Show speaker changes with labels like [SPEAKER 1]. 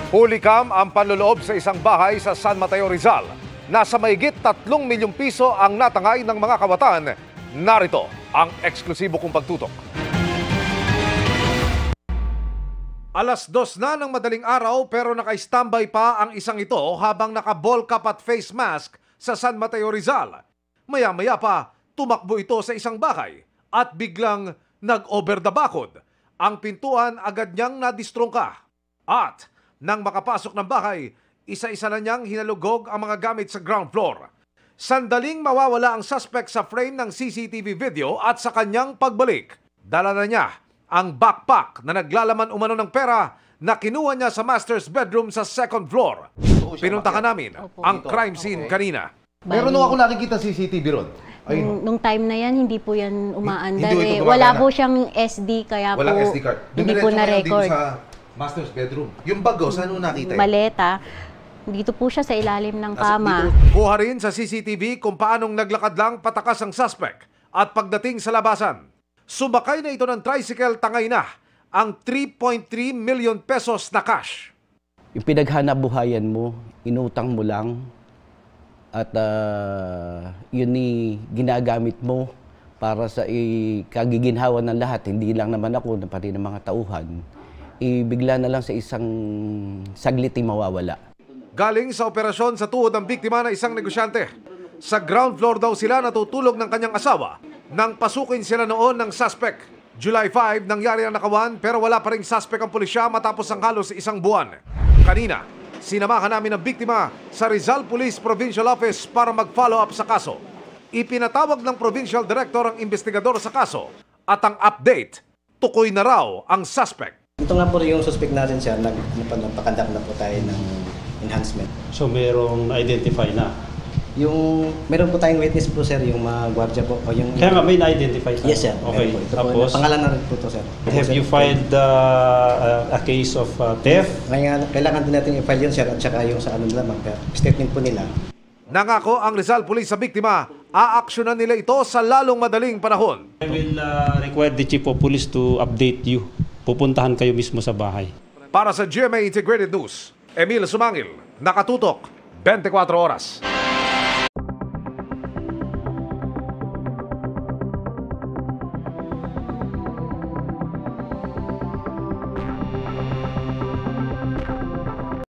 [SPEAKER 1] Hulikam ang panloloob sa isang bahay sa San Mateo, Rizal. Nasa mahigit 3 milyong piso ang natangay ng mga kawatan. Narito ang eksklusibo kong pagtutok. Alas 2 na ng madaling araw pero naka-standby pa ang isang ito habang naka-ball cap at face mask sa San Mateo, Rizal. Maya-maya pa, tumakbo ito sa isang bahay at biglang nag-over the bakod. Ang pintuan agad niyang nadistrongka. At nang makapasok ng bahay, isa-isa na niyang hinalugog ang mga gamit sa ground floor. Sandaling mawawala ang suspect sa frame ng CCTV video at sa kanyang pagbalik, dala na niya ang backpack na naglalaman umano ng pera na kinuha niya sa master's bedroom sa second floor. Pinuntahan namin ang crime scene kanina.
[SPEAKER 2] Meron nung ako nakikita CCTV ron.
[SPEAKER 3] Nung time na yan, hindi po yan umaandar. Wala po siyang SD, kaya
[SPEAKER 2] walang
[SPEAKER 3] po
[SPEAKER 2] SD card.
[SPEAKER 3] hindi po na-record.
[SPEAKER 2] Sa master's bedroom. Yung bago, saan mo nakita?
[SPEAKER 3] Maleta. Dito po siya sa ilalim ng kama.
[SPEAKER 1] Kuha rin sa CCTV kung paanong naglakad lang patakas ang suspect at pagdating sa labasan. Sumakay na ito ng tricycle, tangay na ang 3.3 million pesos na cash.
[SPEAKER 4] Yung pinaghanap-buhayan mo, inutang mo lang at yun ni ginagamit mo para sa kagiginhawa ng lahat. Hindi lang naman ako, pati ng mga tauhan. Bigla na lang sa isang saglit mawawala.
[SPEAKER 1] Galing sa operasyon sa tuhod ng biktima na isang negosyante. Sa ground floor daw sila natutulog ng kanyang asawa nang pasukin sila noon ng suspect. July 5, nangyari ang nakawan pero wala pa ring suspect ang pulisya matapos ang halos isang buwan. Kanina, sinamahan namin ang biktima sa Rizal Police Provincial Office para mag-follow up sa kaso. Ipinatawag ng Provincial Director ang investigador sa kaso at ang update, tukoy na raw ang suspect.
[SPEAKER 5] Ito nga po yung suspect natin siya, nagpakandak na po tayo ng enhancement.
[SPEAKER 6] So merong identify na?
[SPEAKER 5] Meron po tayong witness po sir, yung mga gwardiya po. O yung,
[SPEAKER 6] kaya nga may na-identify na?
[SPEAKER 5] Yes sir.
[SPEAKER 6] Okay.
[SPEAKER 5] Tapos, pangalan na rin po to sir.
[SPEAKER 6] Have you filed a case of theft?
[SPEAKER 5] Kailangan din natin i-file yun sir at saka yung sa ano nila, statement po nila.
[SPEAKER 1] Nangako ang Rizal Police sa biktima, aaksyonan nila ito sa lalong madaling panahon.
[SPEAKER 6] I will require the Chief of Police to update you. Pupuntahan kayo mismo sa bahay.
[SPEAKER 1] Para sa GMA Integrated News, Emil Sumangil, nakatutok, 24 oras.